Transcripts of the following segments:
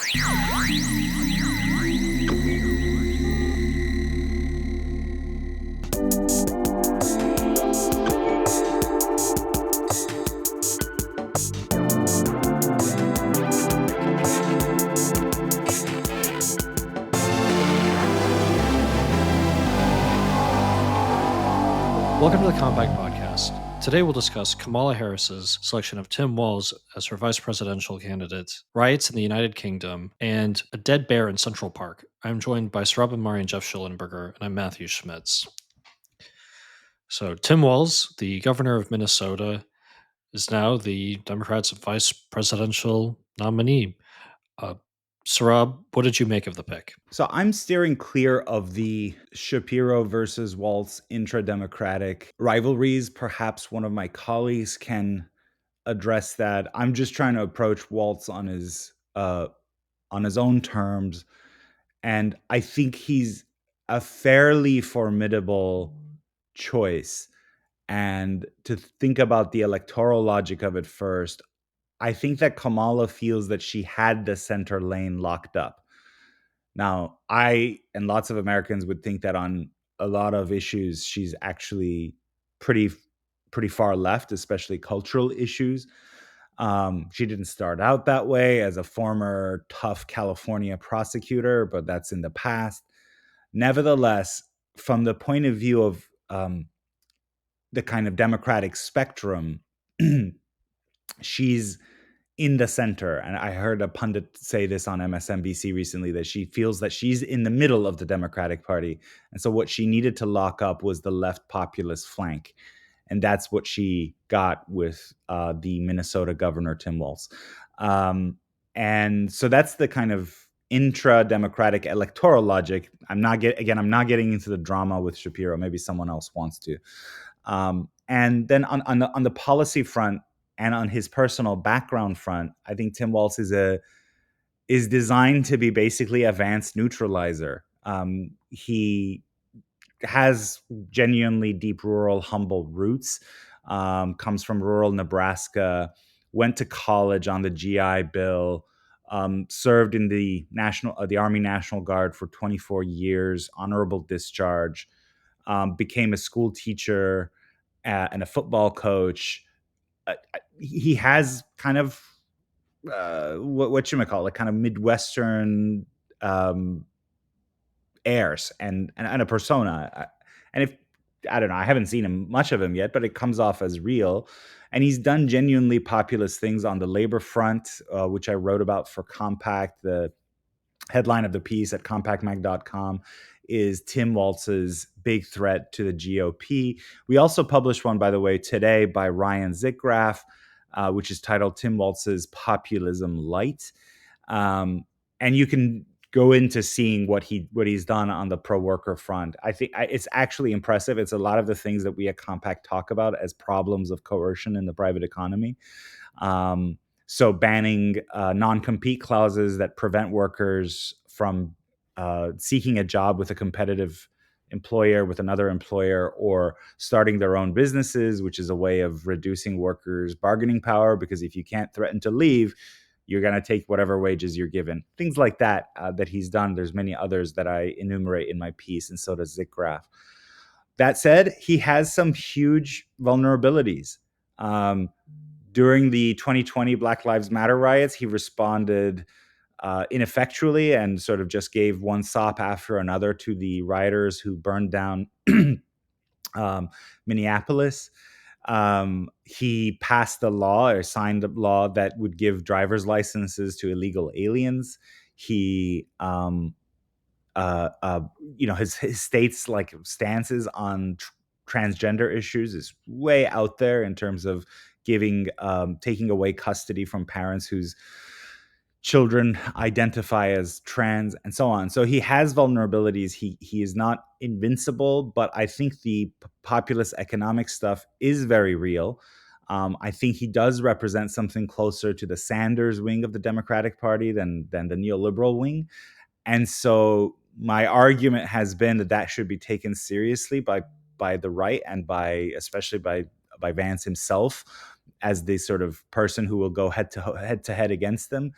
Welcome to the Compact Podcast. Today we'll discuss Kamala Harris's selection of Tim Walz as her vice presidential candidate, riots in the United Kingdom, and a dead bear in Central Park. I'm joined by Sohrab, Ahmari, and Geoff Shullenberger, and I'm Matthew Schmitz. So Tim Walz, the governor of Minnesota, is now the Democrats' vice presidential nominee. Sohrab, what did you make of the pick? So I'm steering clear of the Shapiro versus Walz intra-democratic rivalries. Perhaps one of my colleagues can address that. I'm just trying to approach Walz on his own terms, and I think he's a fairly formidable choice. And to think about the electoral logic of it first, I think that Kamala feels that she had the center lane locked up. Now, I and lots of Americans would think that on a lot of issues, she's actually pretty far left, especially cultural issues. She didn't start out that way as a former tough California prosecutor, but that's in the past. Nevertheless, from the point of view of the kind of Democratic spectrum, she's in the center. And I heard a pundit say this on MSNBC recently, that she feels that she's in the middle of the Democratic Party. And so what she needed to lock up was the left populist flank. And that's what she got with the Minnesota governor, Tim Walz. And so that's the kind of intra-democratic electoral logic. I'm not getting into the drama with Shapiro. Maybe someone else wants to. And then on the policy front, and on his personal background front, I think Tim Walz is designed to be basically a Vance neutralizer. He has genuinely deep rural, humble roots. Comes from rural Nebraska. Went to college on the GI Bill. Served in the Army National Guard for 24 years. Honorable discharge. Became a school teacher and a football coach. He has kind of what you might call it, kind of Midwestern airs and a persona. And if I don't know, I haven't seen much of him yet, but it comes off as real. And he's done genuinely populist things on the labor front, which I wrote about for Compact. The headline of the piece at compactmag.com is Tim Walz's big threat to the GOP. We also published one, by the way, today by Ryan Zickgraf, which is titled Tim Walz's Populism Light. And you can go into seeing what he's done on the pro-worker front. I think it's actually impressive. It's a lot of the things that we at Compact talk about as problems of coercion in the private economy. So banning non-compete clauses that prevent workers from seeking a job with a competitive employer, with another employer, or starting their own businesses, which is a way of reducing workers' bargaining power, because if you can't threaten to leave, you're going to take whatever wages you're given. Things like that that he's done. There's many others that I enumerate in my piece, and so does Zickgraf. That said, he has some huge vulnerabilities. During the 2020 Black Lives Matter riots, he responded ineffectually and sort of just gave one sop after another to the rioters who burned down Minneapolis. He passed a law or signed a law that would give driver's licenses to illegal aliens. He, his state's like stances on transgender issues is way out there in terms of taking away custody from parents whose children identify as trans and so on. So he has vulnerabilities. He is not invincible, but I think the populist economic stuff is very real. I think he does represent something closer to the Sanders wing of the Democratic Party than the neoliberal wing. And so my argument has been that should be taken seriously by the right and especially by Vance himself as the sort of person who will go head to head against them.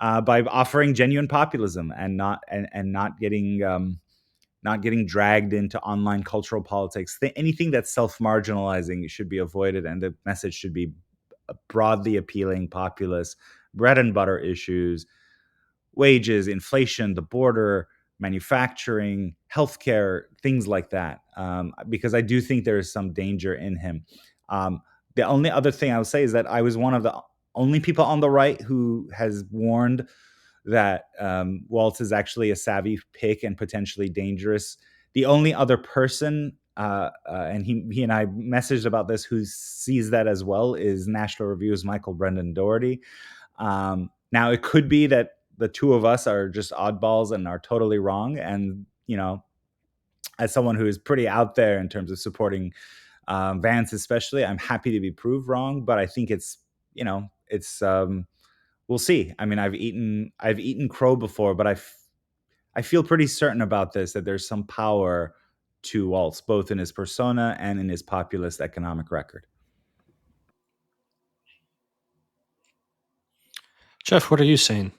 by offering genuine populism and not getting dragged into online cultural politics. Anything that's self-marginalizing should be avoided, and the message should be broadly appealing, populist, bread and butter issues, wages, inflation, the border, manufacturing, healthcare, things like that. Because I do think there is some danger in him. Um, the only other thing I would say is that I was one of the only people on the right who has warned that Walz is actually a savvy pick and potentially dangerous. The only other person, and he and I messaged about this, who sees that as well, is National Review's Michael Brendan Doherty. Now, it could be that the two of us are just oddballs and are totally wrong. And, as someone who is pretty out there in terms of supporting Vance, especially, I'm happy to be proved wrong. But I think it's we'll see. I mean, I've eaten crow before, but I feel pretty certain about this, that there's some power to Walz, both in his persona and in his populist economic record. Geoff, what are you saying?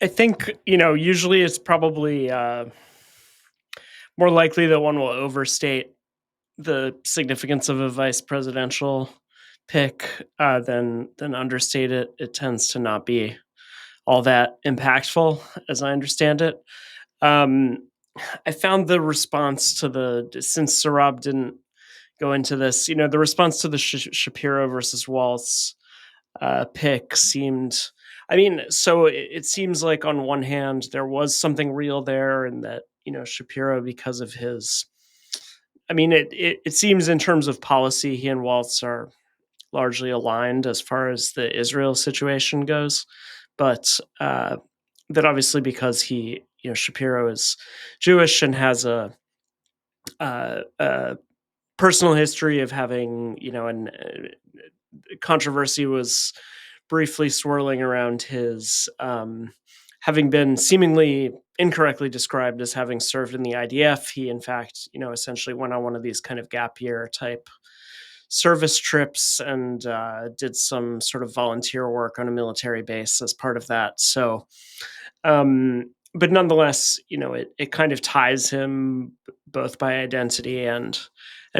I think, usually it's probably more likely that one will overstate the significance of a vice presidential pick than understate it. It tends to not be all that impactful, as I understand it. I found the response to since Sohrab didn't go into this, the response to the Shapiro versus Walz pick seemed, so it seems like on one hand there was something real there, and that Shapiro, because of his, it seems in terms of policy, he and Walz are largely aligned as far as the Israel situation goes, but that obviously because Shapiro is Jewish and has a personal history of having, and controversy was briefly swirling around his having been seemingly incorrectly described as having served in the IDF. He, in fact, essentially went on one of these kind of gap year type service trips and did some sort of volunteer work on a military base as part of that. So, but nonetheless, it kind of ties him both by identity and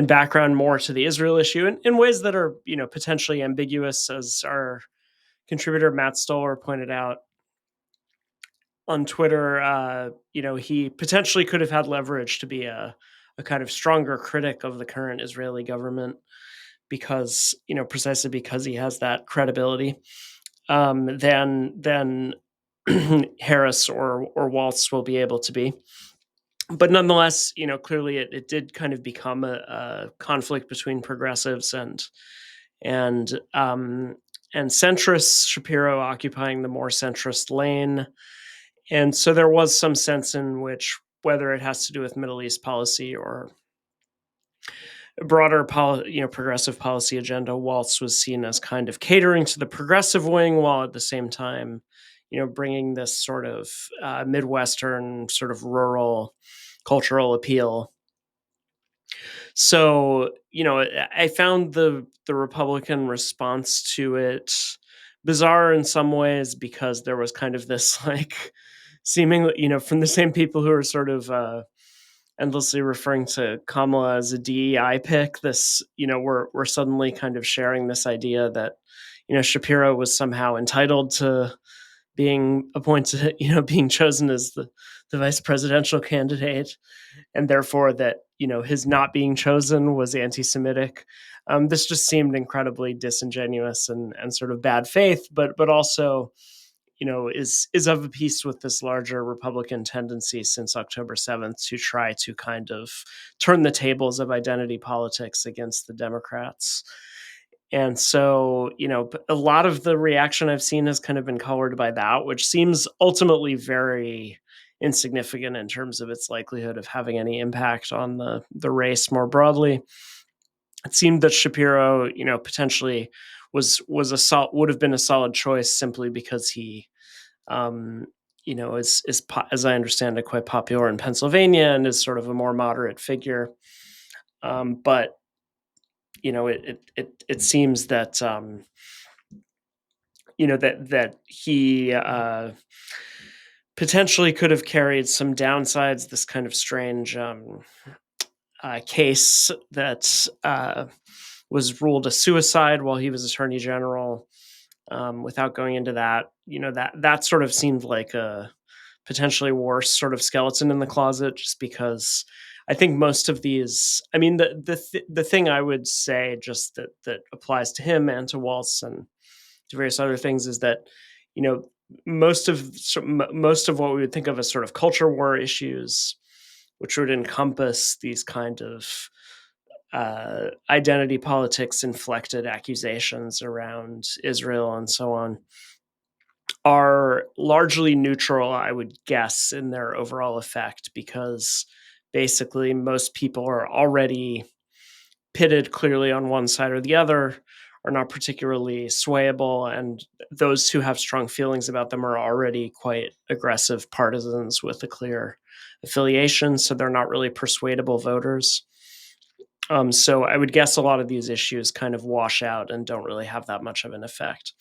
background more to the Israel issue in ways that are, potentially ambiguous, as our contributor Matt Stoller pointed out on Twitter. He potentially could have had leverage to be a kind of stronger critic of the current Israeli government because, precisely because he has that credibility, than Harris or Walz will be able to be. But nonetheless, clearly it did kind of become a conflict between progressives and centrists, Shapiro occupying the more centrist lane. And so there was some sense in which, whether it has to do with Middle East policy or a broader progressive policy agenda, Walz was seen as kind of catering to the progressive wing, while at the same time, bringing this sort of Midwestern, sort of rural cultural appeal. So, I found the Republican response to it bizarre in some ways, because there was kind of this like seemingly, from the same people who are sort of endlessly referring to Kamala as a DEI pick. This, we're suddenly kind of sharing this idea that, Shapiro was somehow entitled to being appointed, being chosen as the vice presidential candidate, and therefore that, his not being chosen was anti-Semitic. This just seemed incredibly disingenuous and sort of bad faith, but also, is of a piece with this larger Republican tendency since October 7th to try to kind of turn the tables of identity politics against the Democrats. And so, a lot of the reaction I've seen has kind of been colored by that, which seems ultimately very insignificant in terms of its likelihood of having any impact on the race more broadly. It seemed that Shapiro, potentially would have been a solid choice, simply because he, is as I understand it, quite popular in Pennsylvania and is sort of a more moderate figure. But it seems that that he potentially could have carried some downsides. This kind of strange case that was ruled a suicide while he was Attorney General. Without going into that, that sort of seemed like a potentially worse sort of skeleton in the closet, just because I think most of these, I mean, the thing I would say just that applies to him and to Walz and to various other things is that, you know, most of what we would think of as sort of culture war issues, which would encompass these kind of identity politics inflected accusations around Israel and so on, are largely neutral, I would guess, in their overall effect, because basically most people are already pitted clearly on one side or the other, are not particularly swayable, and those who have strong feelings about them are already quite aggressive partisans with a clear affiliation, so they're not really persuadable voters. So I would guess a lot of these issues kind of wash out and don't really have that much of an effect.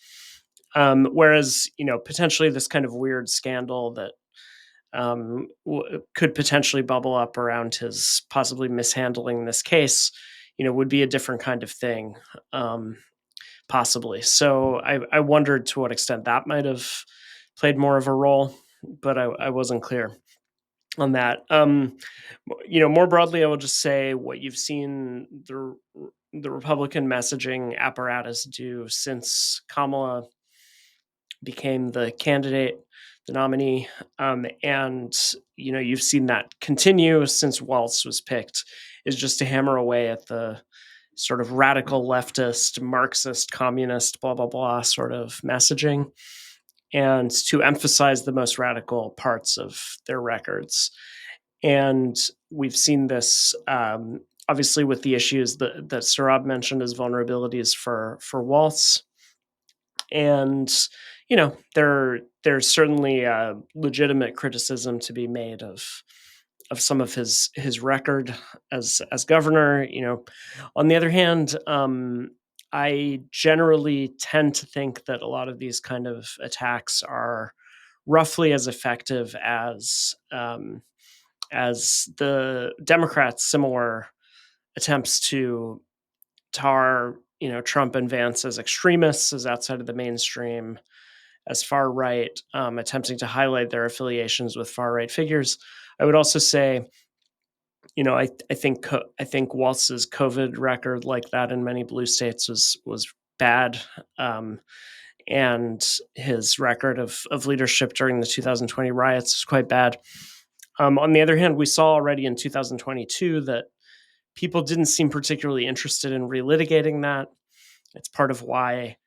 Whereas, potentially this kind of weird scandal that could potentially bubble up around his possibly mishandling this case, would be a different kind of thing, possibly. So I wondered to what extent that might have played more of a role, but I wasn't clear on that. More broadly, I will just say what you've seen the Republican messaging apparatus do since Kamala became the candidate, the nominee, and you've seen that continue since Walz was picked, is just to hammer away at the sort of radical leftist, Marxist, communist, blah blah blah sort of messaging, and to emphasize the most radical parts of their records. And we've seen this obviously with the issues that Sohrab mentioned as vulnerabilities for Walz. And there's certainly a legitimate criticism to be made of some of his record as governor. On the other hand, I generally tend to think that a lot of these kind of attacks are roughly as effective as the Democrats' similar attempts to tar Trump and Vance as extremists, as outside of the mainstream, as far right, attempting to highlight their affiliations with far right figures. I would also say, I think Walz's COVID record, like that in many blue states, was bad, and his record of leadership during the 2020 riots is quite bad. On the other hand, we saw already in 2022 that people didn't seem particularly interested in relitigating that. It's part of why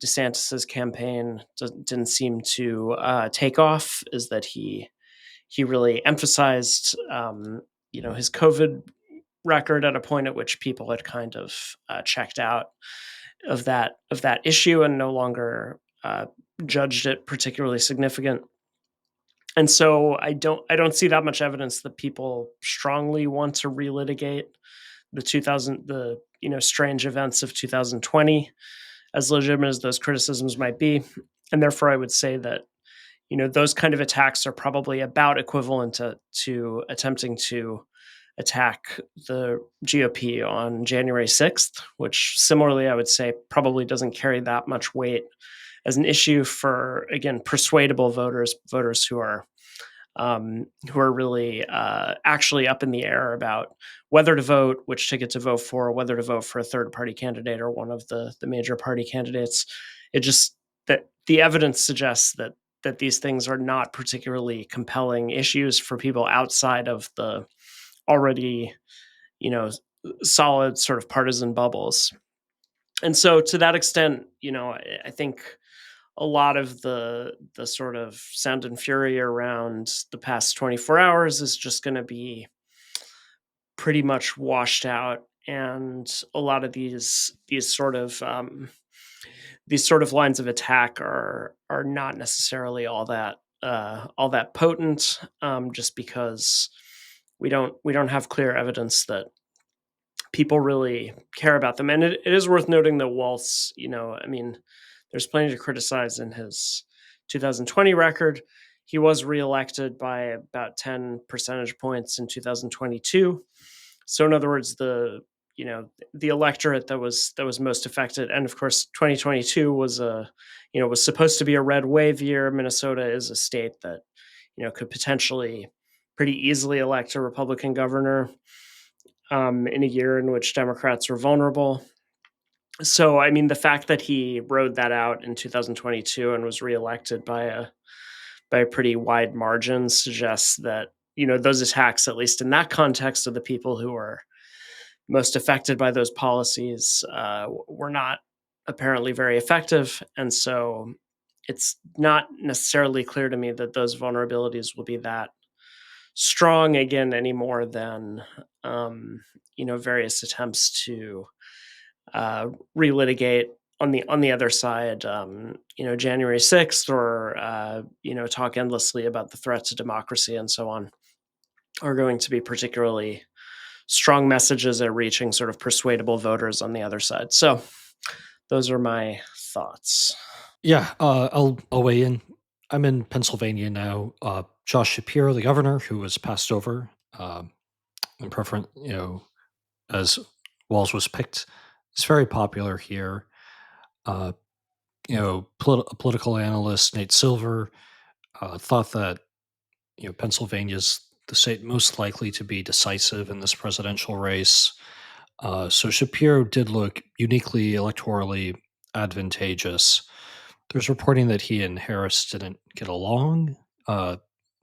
DeSantis's campaign didn't seem to take off, is that he really emphasized his COVID record at a point at which people had kind of checked out of that issue and no longer judged it particularly significant. And so I don't see that much evidence that people strongly want to relitigate the strange events of 2020, as legitimate as those criticisms might be. And therefore I would say that those kind of attacks are probably about equivalent to attempting to attack the GOP on January 6th, which similarly I would say probably doesn't carry that much weight as an issue for, again, persuadable voters who are really actually up in the air about whether to vote, which ticket to vote for, whether to vote for a third party candidate or one of the major party candidates. It just, that the evidence suggests that these things are not particularly compelling issues for people outside of the already, solid sort of partisan bubbles. And so to that extent, I think a lot of the sort of sound and fury around the past 24 hours is just going to be pretty much washed out, and a lot of these sort of lines of attack are not necessarily all that potent, just because we don't have clear evidence that people really care about them. And it is worth noting that Walz, there's plenty to criticize in his 2020 record. He was reelected by about 10 percentage points in 2022. So in other words, the electorate that was most affected, and of course 2022 was was supposed to be a red wave year. Minnesota is a state that could potentially pretty easily elect a Republican governor in a year in which Democrats were vulnerable. So I mean, the fact that he rode that out in 2022 and was reelected by a pretty wide margin suggests that those attacks, at least in that context of the people who are most affected by those policies, were not apparently very effective. And so it's not necessarily clear to me that those vulnerabilities will be that strong again any more than various attempts to relitigate on the other side, January 6th, or talk endlessly about the threat to democracy and so on, are going to be particularly strong messages at reaching sort of persuadable voters on the other side. So those are my thoughts. Yeah, I'll weigh in. I'm in Pennsylvania now. Josh Shapiro, the governor, who was passed over in preference, as Walz was picked, is very popular here. Uh, political analyst Nate Silver thought that Pennsylvania's the state most likely to be decisive in this presidential race. So Shapiro did look uniquely electorally advantageous. There's reporting that he and Harris didn't get along.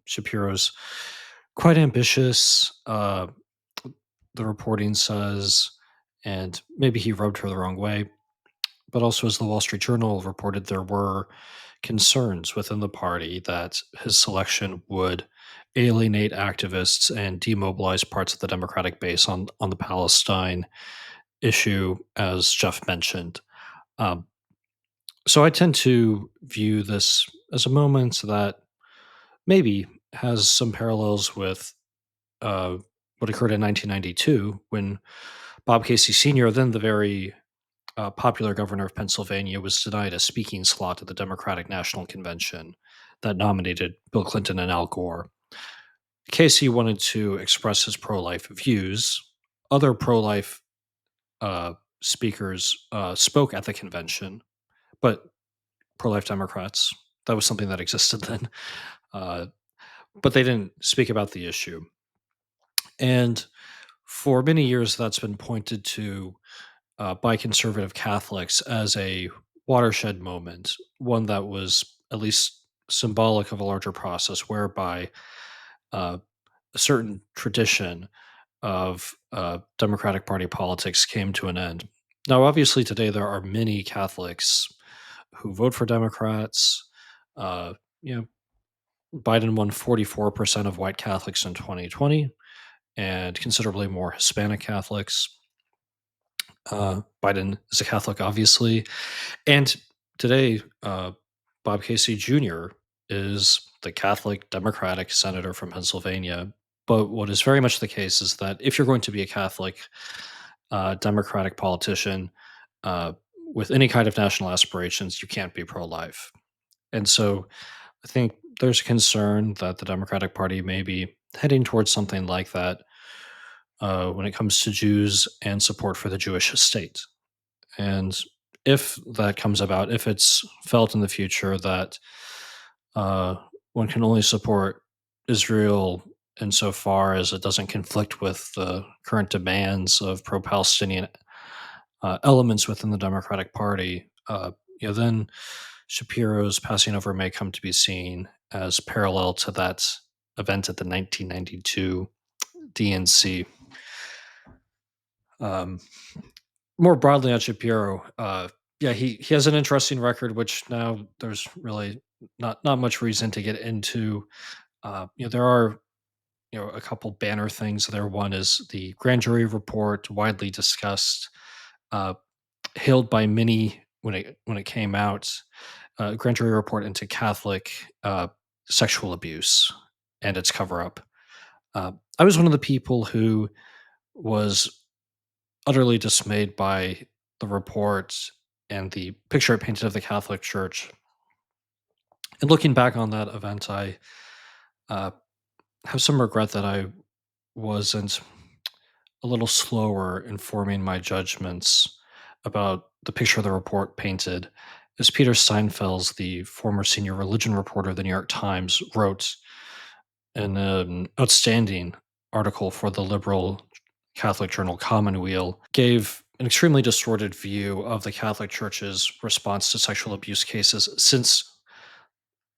Shapiro's quite ambitious, the reporting says, and maybe he rubbed her the wrong way. But also, as the Wall Street Journal reported, there were concerns within the party that his selection would alienate activists and demobilize parts of the Democratic base on the Palestine issue, as Geoff mentioned. So I tend to view this as a moment that maybe has some parallels with what occurred in 1992 when Bob Casey Sr., then the very popular governor of Pennsylvania, was denied a speaking slot at the Democratic National Convention that nominated Bill Clinton and Al Gore. Casey wanted to express his pro-life views. Other pro-life speakers spoke at the convention, but pro-life Democrats, that was something that existed then, but they didn't speak about the issue. And for many years, that's been pointed to by conservative Catholics as a watershed moment, one that was at least symbolic of a larger process whereby a certain tradition of Democratic Party politics came to an end. Now, obviously, today there are many Catholics who vote for Democrats. You know, Biden won 44% of white Catholics in 2020 and considerably more Hispanic Catholics. Biden is a Catholic, obviously. And today, Bob Casey Jr. is the Catholic Democratic senator from Pennsylvania. But what is very much the case is that if you're going to be a Catholic Democratic politician with any kind of national aspirations, you can't be pro-life. And so I think there's a concern that the Democratic Party may be heading towards something like that when it comes to Jews and support for the Jewish state. And if that comes about, if it's felt in the future that one can only support Israel insofar as it doesn't conflict with the current demands of pro-Palestinian elements within the Democratic Party, then Shapiro's passing over may come to be seen as parallel to that event at the 1992 DNC. More broadly on Shapiro, he has an interesting record, which now there's really not much reason to get into. There are a couple banner things there. One is the grand jury report, widely discussed, hailed by many when it came out. Grand jury report into Catholic sexual abuse and its cover up. I was one of the people who was utterly dismayed by the report and the picture it painted of the Catholic Church. And looking back on that event, I uh, have some regret that I wasn't a little slower in forming my judgments about the picture the report painted. As Peter Steinfels, the former senior religion reporter of the New York Times, wrote in an outstanding article for the liberal Catholic journal Commonweal, gave an extremely distorted view of the Catholic Church's response to sexual abuse cases since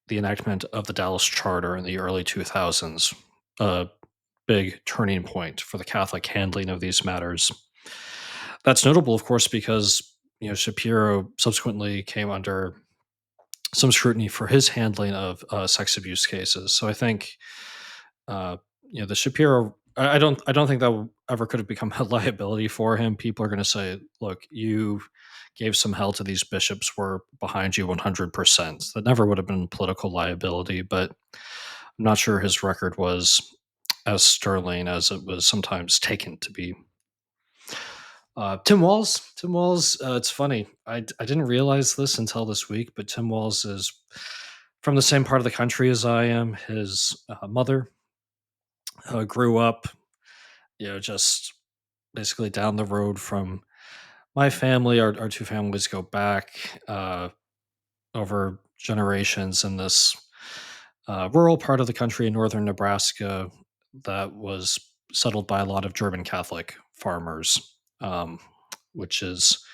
the enactment of the Dallas Charter in the early 2000s, a big turning point for the Catholic handling of these matters. That's notable, of course, because Shapiro subsequently came under some scrutiny for his handling of sex abuse cases. So I think uh, the Shapiro. I don't think that ever could have become a liability for him. People are going to say, "Look, you gave some hell to these bishops. We're behind you 100%." That never would have been political liability, but I'm not sure his record was as sterling as it was sometimes taken to be. Tim Walz. Tim Walz. It's funny. I didn't realize this until this week, but Tim Walz is from the same part of the country as I am. His mother grew up, just basically down the road from my family. Our two families go back over generations in this rural part of the country in northern Nebraska that was settled by a lot of German Catholic farmers, which is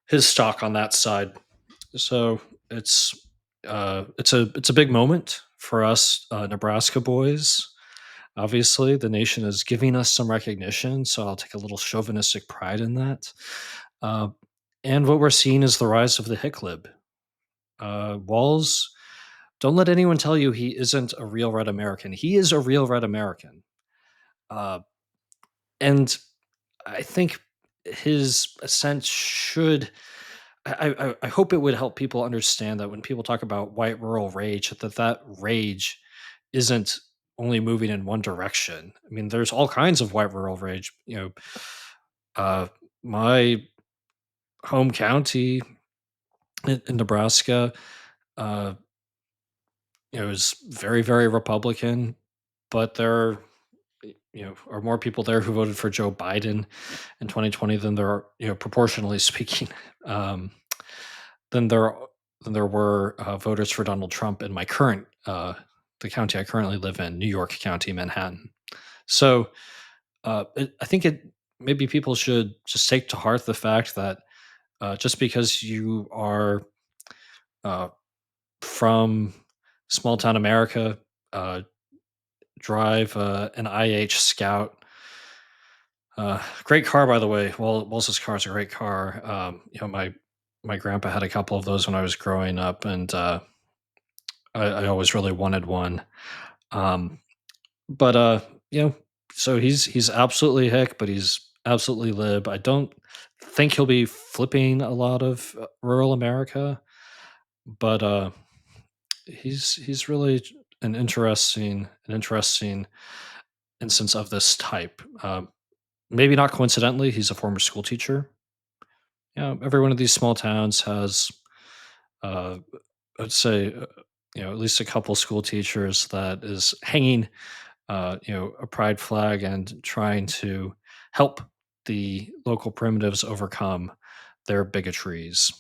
his stock on that side. So it's it's a big moment for us Nebraska boys. Obviously, the nation is giving us some recognition, so I'll take a little chauvinistic pride in that. Uh, and what we're seeing is the rise of the Hicklib. Walls, don't let anyone tell you he isn't a real red American. He is a real red American. Uh, and I think his ascent should. I hope it would help people understand that when people talk about white rural rage, that rage isn't only moving in one direction. I mean, there's all kinds of white rural rage. Uh, my home county in Nebraska, uh, is very, very Republican, but there are more people there who voted for Joe Biden in 2020 than there are, proportionally speaking, um, than there than there were voters for Donald Trump in my current the county I currently live in, New York County, Manhattan. So I think it maybe people should just take to heart the fact that just because you are uh, from small town America, uh, drive an IH Scout. Great car, by the way. Well, Walsh's car is a great car. My grandpa had a couple of those when I was growing up, and I always really wanted one. Um, but you know, so he's absolutely hick, but he's absolutely lib. I don't think he'll be flipping a lot of rural America, but he's really an interesting instance of this type. Maybe not coincidentally, he's a former school teacher. Every one of these small towns has, uh, I'd say, at least a couple school teachers that is hanging, a pride flag and trying to help the local primitives overcome their bigotries.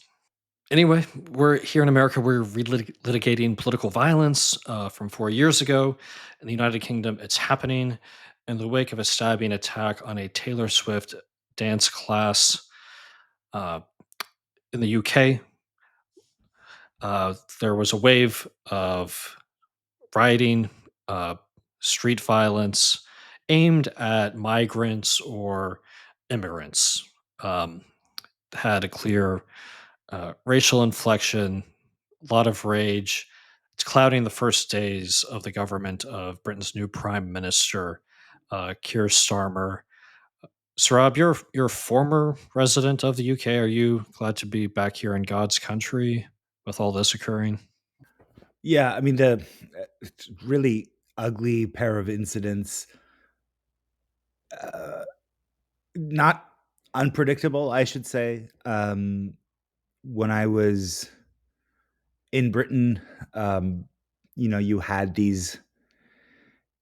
Anyway, we're here in America. We're relitigating political violence from 4 years ago. In the United Kingdom, it's happening in the wake of a stabbing attack on a Taylor Swift dance class uh, in the UK. There was a wave of rioting, uh, street violence aimed at migrants or immigrants. Um, had a clear racial inflection, a lot of rage. It's clouding the first days of the government of Britain's new Prime Minister, Keir Starmer. Sohrab, you're a former resident of the UK. Are you glad to be back here in God's country with all this occurring? Yeah, I mean the really ugly pair of incidents, uh, not unpredictable, I should say. when I was in Britain, you had these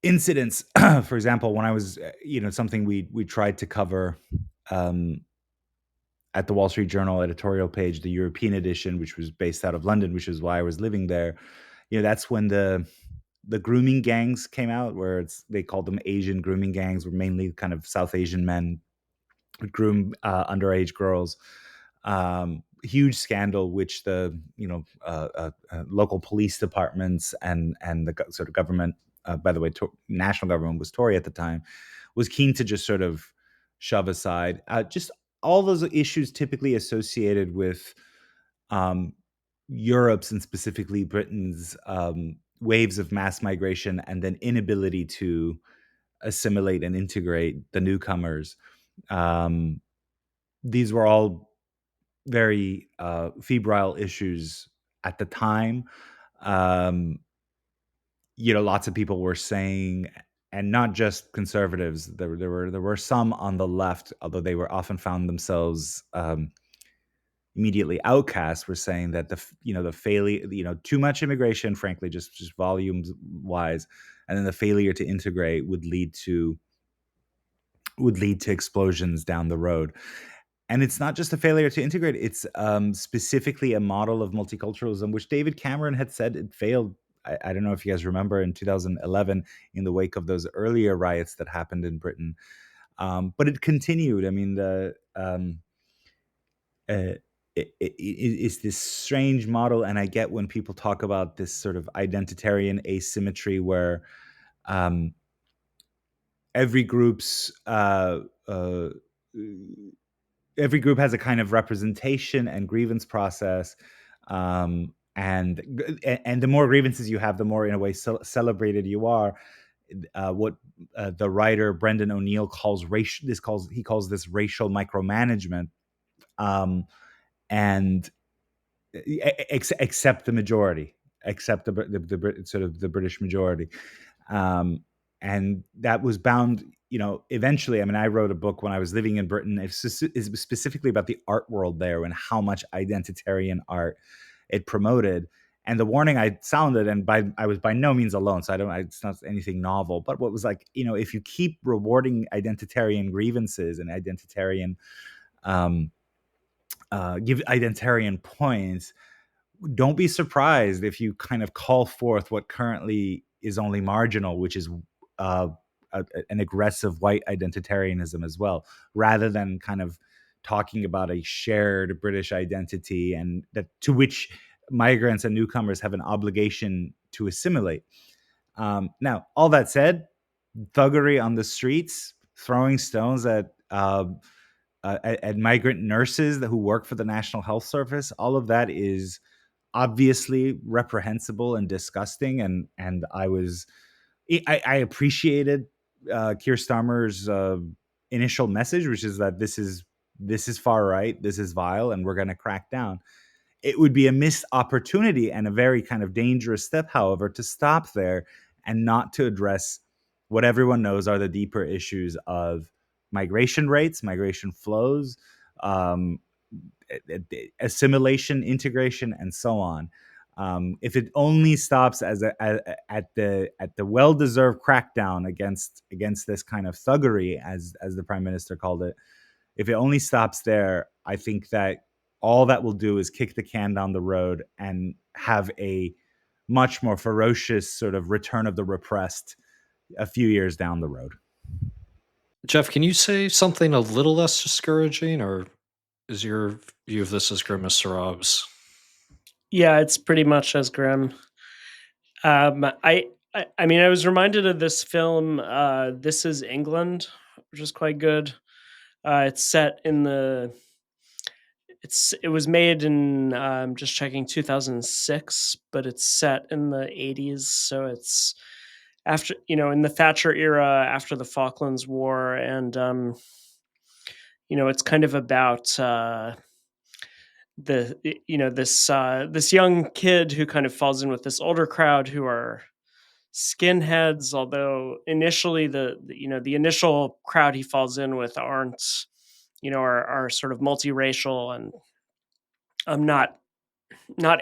incidents. For example, when I was, something we tried to cover um, at the Wall Street Journal editorial page, the European edition, which was based out of London, which is why I was living there. That's when the grooming gangs came out, where they called them Asian grooming gangs, were mainly kind of South Asian men who groom underage girls. Huge scandal, which the local police departments and the sort of government, by the way, national government was Tory at the time, was keen to just sort of shove aside. Just all those issues typically associated with um, Europe's and specifically Britain's waves of mass migration and then inability to assimilate and integrate the newcomers. Um, these were all very febrile issues at the time. Um, Lots of people were saying, and not just conservatives. There were some on the left, although they were often found themselves immediately outcast, were saying that the failure, too much immigration, frankly, just volumes wise, and then the failure to integrate would lead to explosions down the road. And it's not just a failure to integrate; it's specifically a model of multiculturalism, which David Cameron had said it failed. I don't know if you guys remember in 2011, in the wake of those earlier riots that happened in Britain, but it continued. I mean, uh, it's this strange model, and I get when people talk about this sort of identitarian asymmetry where um, every group's every group has a kind of representation and grievance process, and the more grievances you have, the more, in a way, celebrated you are. What the writer Brendan O'Neill calls he calls this racial micromanagement, um, and accept the majority, accept sort of the British majority. Um, and that was bound, eventually. I mean, I wrote a book when I was living in Britain. It's specifically about the art world there and how much identitarian art it promoted. And the warning I sounded, and I was by no means alone, so it's not anything novel. But what was like, if you keep rewarding identitarian grievances and um, give identitarian points, don't be surprised if you kind of call forth what currently is only marginal, which is uh, an aggressive white identitarianism as well, rather than kind of talking about a shared British identity and that to which migrants and newcomers have an obligation to assimilate. Now, all that said, thuggery on the streets, throwing stones at migrant nurses who work for the National Health Service, all of that is obviously reprehensible and disgusting. And I appreciated Keir Starmer's initial message, which is that this is far right, this is vile, and we're going to crack down. It would be a missed opportunity and a very kind of dangerous step, however, to stop there and not to address what everyone knows are the deeper issues of migration rates, migration flows, um, assimilation, integration, and so on. If it only stops at the well-deserved crackdown against this kind of thuggery, as the Prime Minister called it, if it only stops there, I think that all that will do is kick the can down the road and have a much more ferocious sort of return of the repressed a few years down the road. Geoff, can you say something a little less discouraging, or is your view of this as grim as Sohrab's? Yeah, it's pretty much as grim. I mean, I was reminded of this film, This Is England, which is quite good. It's set in it was made in, just checking, 2006, but it's set in the 80s. So it's after, in the Thatcher era, after the Falklands War. And, it's kind of about, this young kid who kind of falls in with this older crowd who are skinheads, although initially the initial crowd he falls in with aren't, are sort of multiracial, and not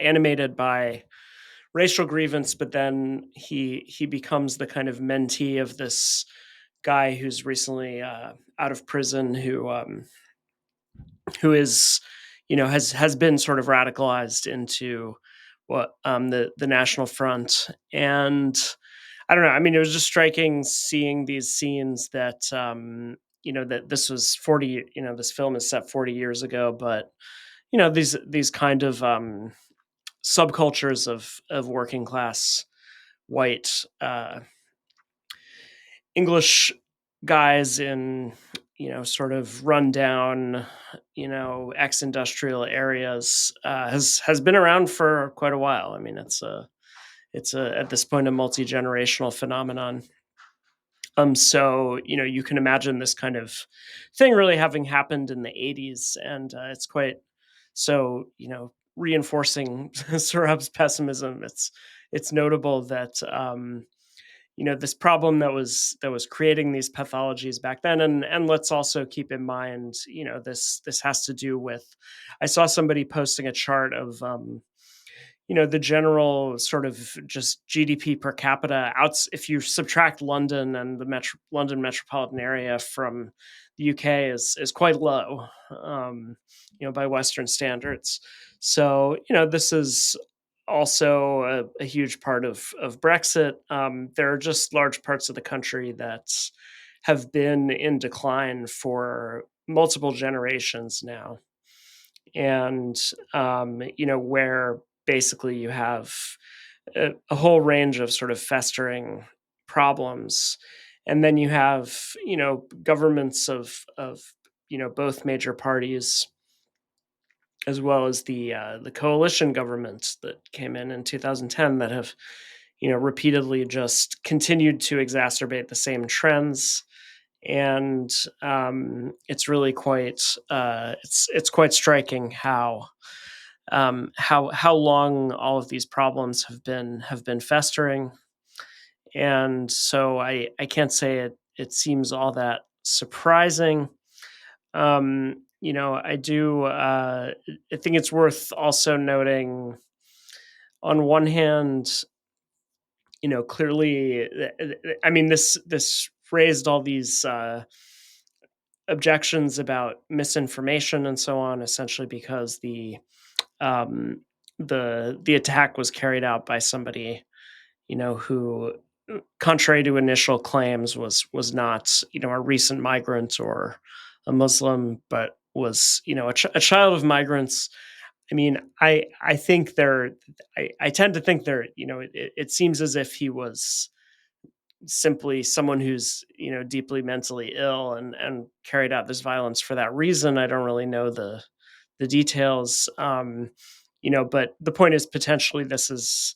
animated by racial grievance, but then he becomes the kind of mentee of this guy who's recently out of prison, who is, has been sort of radicalized into what the National Front. And I don't know. I mean, it was just striking seeing these scenes that that this was 40. This film is set 40 years ago, but these kind of subcultures of working class white English guys in sort of rundown ex-industrial areas has been around for quite a while. I mean, it's a at this point a multi-generational phenomenon. So you can imagine this kind of thing really having happened in the 80s, and it's quite so reinforcing Sohrab's pessimism. It's notable that this problem that was creating these pathologies back then, and let's also keep in mind this has to do with, I saw somebody posting a chart of the general sort of just GDP per capita out. If you subtract London and the London metropolitan area from the UK, is quite low, by Western standards. So this is also a huge part of Brexit. There are just large parts of the country that have been in decline for multiple generations now, and where basically you have a whole range of sort of festering problems, and then you have governments of both major parties, as well as the coalition government that came in 2010, that have repeatedly just continued to exacerbate the same trends. And it's really quite it's quite striking how long all of these problems have been festering. And so I can't say it seems all that surprising. I do I think it's worth also noting, on one hand, clearly, I mean, this raised all these objections about misinformation and so on, essentially because um, the attack was carried out by somebody who, contrary to initial claims, was not a recent migrant or a Muslim, but was a child of migrants. I mean, I think I tend to think it seems as if he was simply someone who's deeply mentally ill, and carried out this violence for that reason. I don't really know the details. But the point is, potentially this is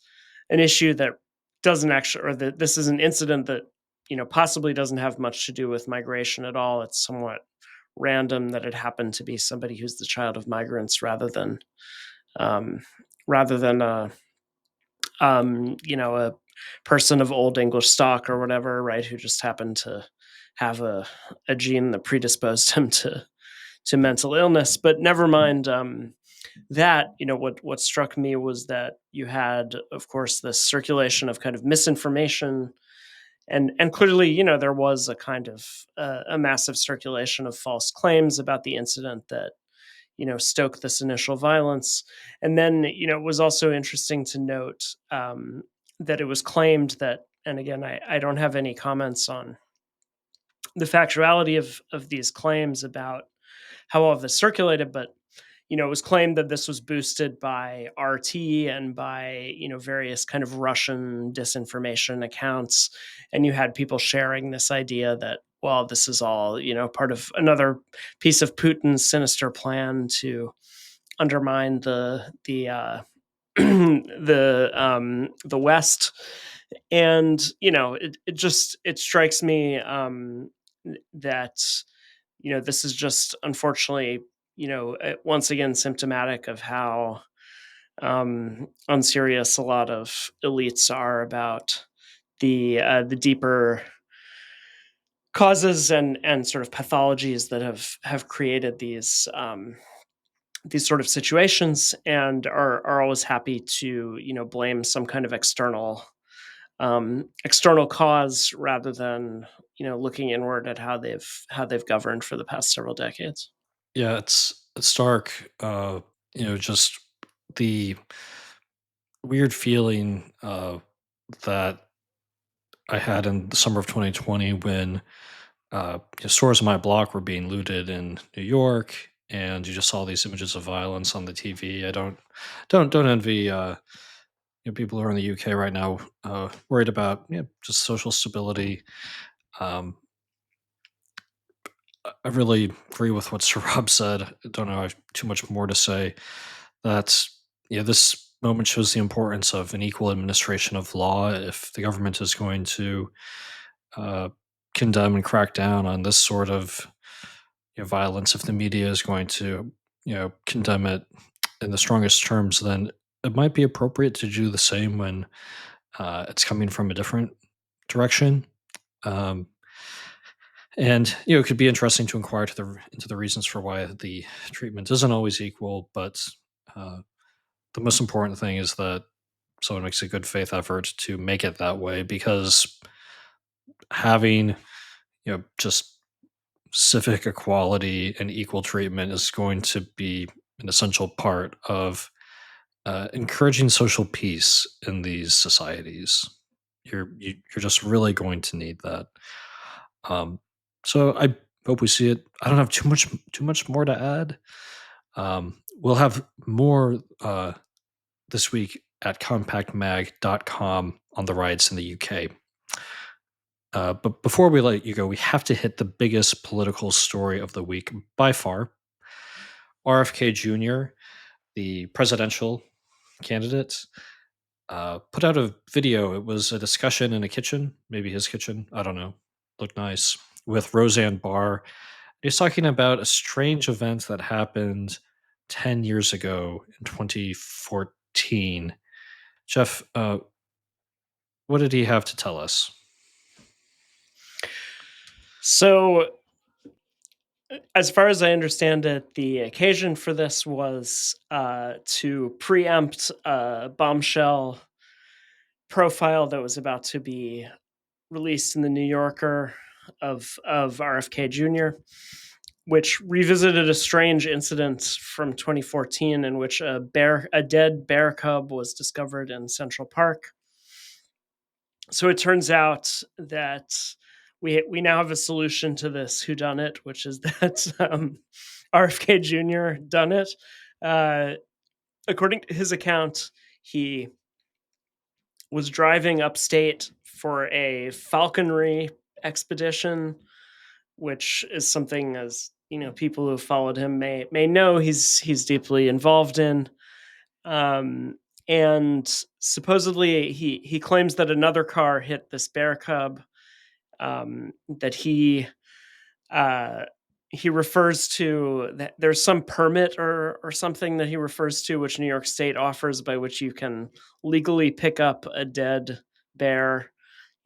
an issue that doesn't actually, or that this is an incident that possibly doesn't have much to do with migration at all. It's somewhat random that it happened to be somebody who's the child of migrants, um, rather than a person of old English stock or whatever, right? Who just happened to have a gene that predisposed him to mental illness. But never mind that. What struck me was that you had, of course, this circulation of kind of misinformation, and clearly, there was a kind of a massive circulation of false claims about the incident that stoked this initial violence. And then it was also interesting to note that it was claimed that, and again, I don't have any comments on the factuality of these claims about how all of this circulated, but it was claimed that this was boosted by RT and by various kind of Russian disinformation accounts, and you had people sharing this idea that, well, this is all part of another piece of Putin's sinister plan to undermine the West. And it strikes me that this is just, unfortunately, once again, symptomatic of how unserious a lot of elites are about the deeper causes and sort of pathologies that have created these sort of situations, and are always happy to blame some kind of external cause rather than looking inward at how they've governed for the past several decades. Yeah, it's stark. Just the weird feeling that I had in the summer of 2020 when stores in my block were being looted in New York, and you just saw these images of violence on the TV. I don't envy people who are in the UK right now, worried about just social stability. Um, I really agree with what Sohrab said. I don't know, I have too much more to say. That this moment shows the importance of an equal administration of law. If the government is going to uh, condemn and crack down on this sort of violence, if the media is going to condemn it in the strongest terms, then it might be appropriate to do the same when it's coming from a different direction. Um, and it could be interesting to inquire into the reasons for why the treatment isn't always equal. But uh, the most important thing is that someone makes a good faith effort to make it that way, because having just civic equality and equal treatment is going to be an essential part of encouraging social peace in these societies. You're just really going to need that. Um, so I hope we see it. I don't have too much more to add. We'll have more this week at compactmag.com on the riots in the UK. But before we let you go, we have to hit the biggest political story of the week by far. RFK Jr., the presidential candidate, put out a video. It was a discussion in a kitchen, maybe his kitchen. I don't know. Looked nice, with Roseanne Barr. He's talking about a strange event that happened 10 years ago in 2014. Geoff, what did he have to tell us? So, as far as I understand it, the occasion for this was to preempt a bombshell profile that was about to be released in the New Yorker of RFK Jr., which revisited a strange incident from 2014 in which a dead bear cub was discovered in Central Park. So it turns out that we now have a solution to this whodunit, which is that RFK Jr. done it. According to his account, he was driving upstate for a falconry expedition, which is something, as people who have followed him may know, he's deeply involved in. And supposedly he claims that another car hit this bear cub. That he refers to that there's some permit or something that he refers to, which New York State offers, by which you can legally pick up a dead bear,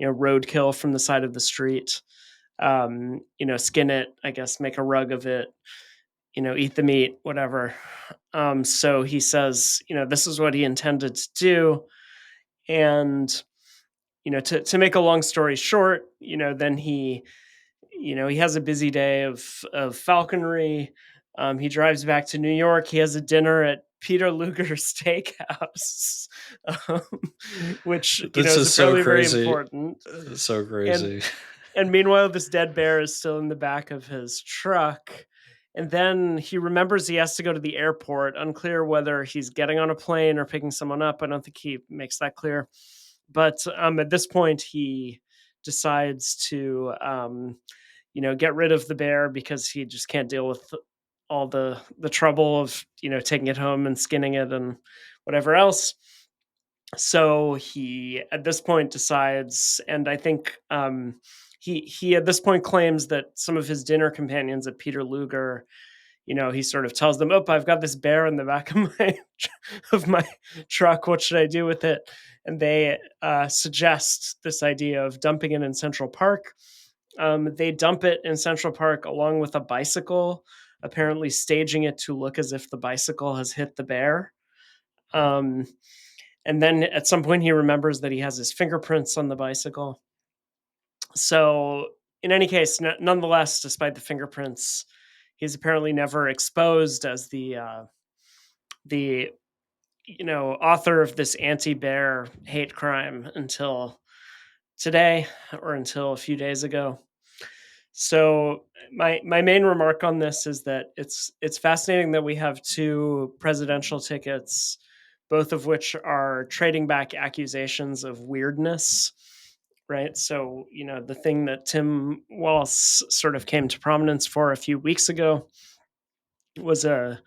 roadkill from the side of the street, skin it, I guess, make a rug of it, eat the meat, whatever. So he says, this is what he intended to do. And, to make a long story short, then he has a busy day of falconry. He drives back to New York. He has a dinner at Peter Luger's Steakhouse, um, which This is is so apparently very crazy. important. So crazy. And meanwhile, this dead bear is still in the back of his truck. And then he remembers he has to go to the airport. Unclear whether he's getting on a plane or picking someone up. I don't think he makes that clear. But at this point, he decides to get rid of the bear because he just can't deal with all the trouble of taking it home and skinning it and whatever else. So he at this point decides, and I think he at this point claims that some of his dinner companions at Peter Luger, he sort of tells them, "Oh, I've got this bear in the back of my truck. What should I do with it?" And they suggest this idea of dumping it in Central Park. They dump it in Central Park along with a bicycle, apparently staging it to look as if the bicycle has hit the bear. And then at some point, he remembers that he has his fingerprints on the bicycle. So, in any case, nonetheless, despite the fingerprints, he's apparently never exposed as the author of this anti-bear hate crime until today, or until a few days ago. So my main remark on this is that it's fascinating that we have two presidential tickets, both of which are trading back accusations of weirdness, right? So, the thing that Tim Walz sort of came to prominence for a few weeks ago was a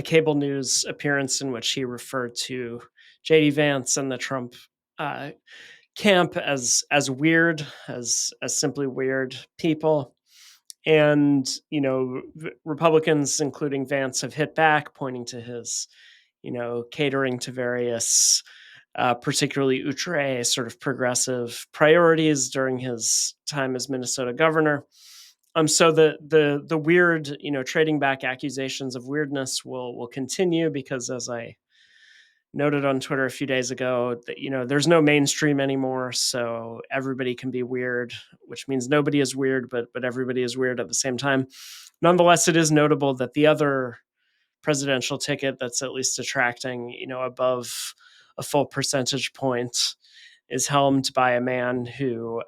cable news appearance in which he referred to JD Vance and the Trump uh, camp as weird, as simply weird people. And Republicans, including Vance, have hit back, pointing to his catering to various particularly outre sort of progressive priorities during his time as Minnesota governor. So the weird, trading back accusations of weirdness will continue, because, as I noted on Twitter a few days ago, that there's no mainstream anymore, so everybody can be weird, which means nobody is weird, but everybody is weird at the same time. Nonetheless, it is notable that the other presidential ticket that's at least attracting, above a full percentage point, is helmed by a man who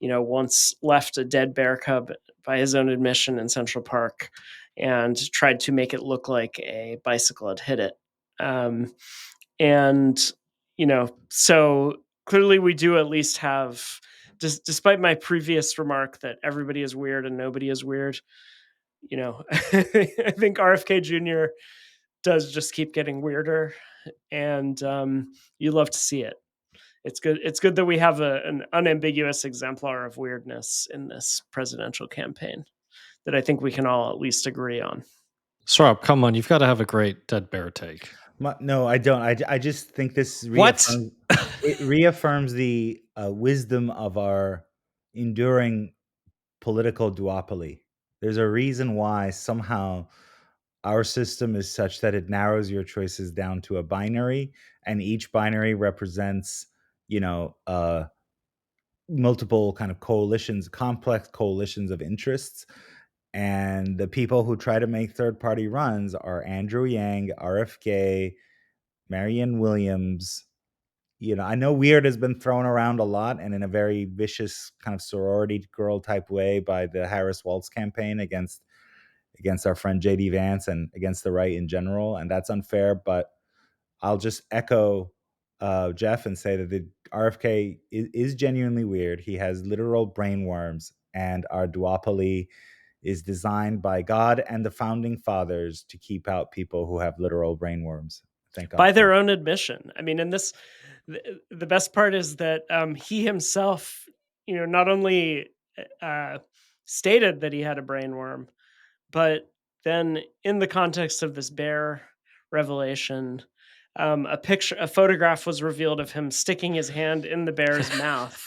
once left a dead bear cub, by his own admission, in Central Park, and tried to make it look like a bicycle had hit it. And so clearly we do at least have, despite my previous remark that everybody is weird and nobody is weird, I think RFK Jr. does just keep getting weirder, and you love to see it. It's good. It's good that we have an unambiguous exemplar of weirdness in this presidential campaign that I think we can all at least agree on. Sohrab, come on, you've got to have a great dead bear take. No, I don't. I just think this What? reaffirms the wisdom of our enduring political duopoly. There's a reason why somehow our system is such that it narrows your choices down to a binary, and each binary represents, multiple kind of coalitions, complex coalitions of interests. And the people who try to make third party runs are Andrew Yang, RFK, Marianne Williams. I know weird has been thrown around a lot, and in a very vicious kind of sorority girl type way, by the Harris Waltz campaign against our friend JD Vance and against the right in general, and that's unfair. But I'll just echo Geoff and say that the RFK is genuinely weird. He has literal brain worms, and our duopoly is designed by God and the founding fathers to keep out people who have literal brain worms. Thank God. By their own admission. I mean, and this, the best part is that he himself, not only stated that he had a brain worm, but then in the context of this bear revelation, a photograph was revealed of him sticking his hand in the bear's mouth.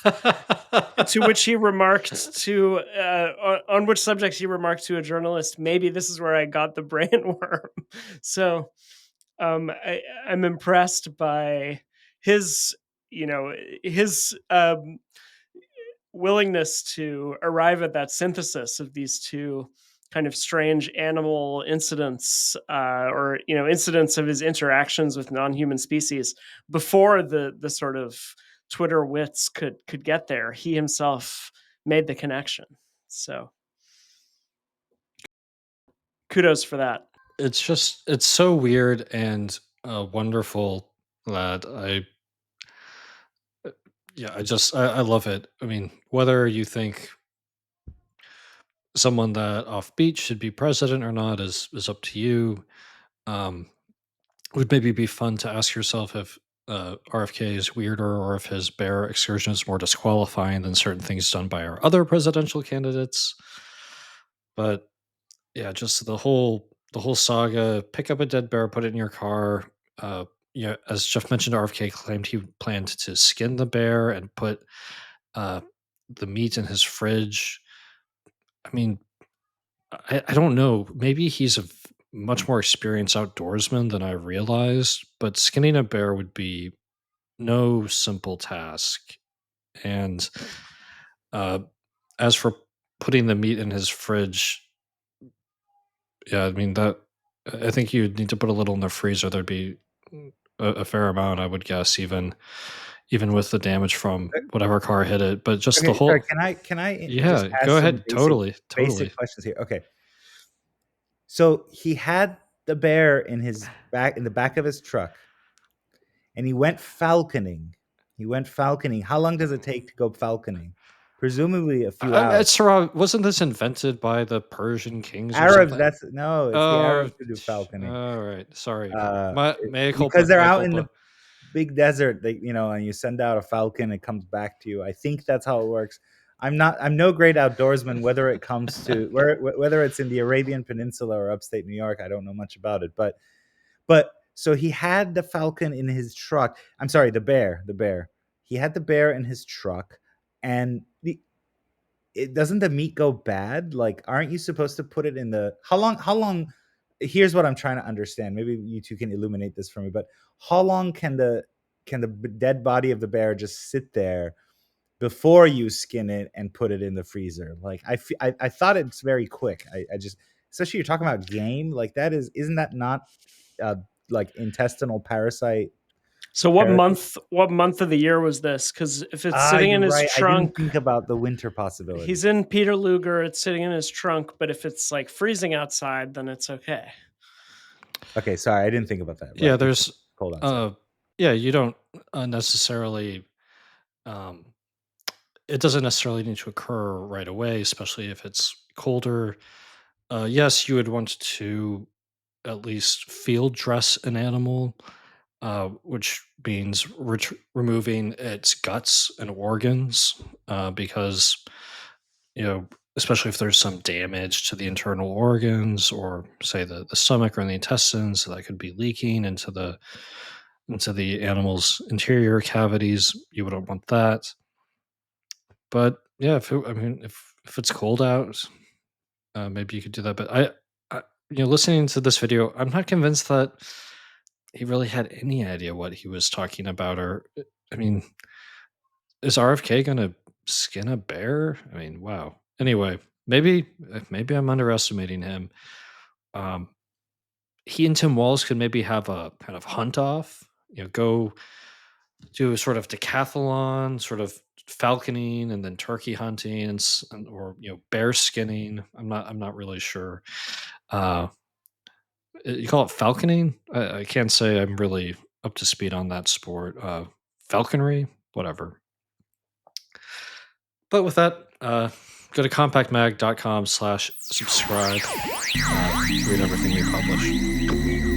To which he remarked on which subject he remarked to a journalist, "Maybe this is where I got the brain worm." So I'm impressed by his, his willingness to arrive at that synthesis of these two kind of strange animal incidents, or incidents of his interactions with non-human species, before the sort of Twitter wits could get there. He himself made the connection. So kudos for that. It's so weird and wonderful that I love it. I mean, whether you think someone that offbeat should be president or not is up to you. Would maybe be fun to ask yourself if RFK is weirder, or if his bear excursion is more disqualifying than certain things done by our other presidential candidates. But yeah, just the whole saga. Pick up a dead bear, put it in your car. As Geoff mentioned, RFK claimed he planned to skin the bear and put uh, the meat in his fridge. I mean, I don't know. Maybe he's a much more experienced outdoorsman than I realized, but skinning a bear would be no simple task. And uh, as for putting the meat in his fridge, yeah, I mean that. I think you'd need to put a little in the freezer. There'd be a fair amount, I would guess, even with the damage from whatever car hit it. But just the Okay, sorry. whole, Can I just yeah, go ask some ahead. Totally, basic totally. questions here? Okay. So he had the bear in the back of his truck, and he went falconing. How long does it take to go falconing? Presumably a few hours. It's around, wasn't this invented by the Persian kings or Arabs, something? that's no, it's the Oh, Arabs who do falconing. all right. Sorry. Uh, Mea because culpa. they're Mea out in culpa. the big desert, and you send out a falcon, it comes back to you. I think that's how it works. I'm no great outdoorsman, whether it comes to whether it's in the Arabian Peninsula or upstate New York. I don't know much about it, but so he had the falcon in his truck. I'm sorry, the bear. He had the bear in his truck, and it doesn't the meat go bad? Like, aren't you supposed to put it in the how long? Here's what I'm trying to understand. Maybe you two can illuminate this for me. But how long can the dead body of the bear just sit there before you skin it and put it in the freezer? Like, I thought it's very quick. I just, especially you're talking about game, like that isn't that not like intestinal parasite? So what month of the year was this? Because if it's sitting You're in his right. I didn't trunk, think about the winter possibility. he's in Peter Luger, it's sitting in his trunk, but if it's like freezing outside, then it's okay. Okay, sorry, I didn't think about that. Yeah, Right, there's cold outside. yeah, you don't necessarily um it doesn't necessarily need to occur right away, especially if it's colder. Yes, you would want to at least field dress an animal, which means removing its guts and organs, because especially if there's some damage to the internal organs, or say the stomach or the intestines, that could be leaking into the animal's interior cavities. You wouldn't want that. But yeah, if it's cold out, maybe you could do that. But listening to this video, I'm not convinced that he really had any idea what he was talking about. Or, I mean, is RFK gonna skin a bear? I mean, wow. Anyway, maybe I'm underestimating him. Um, he and Tim Walz could maybe have a kind of hunt off. Go do a sort of decathlon, sort of falconing, and then turkey hunting, or bear skinning. I'm not really sure. Uh, you call it falconing? I can't say I'm really up to speed on that sport. Falconry, whatever. But with that, go to compactmag.com/subscribe. Read everything we publish.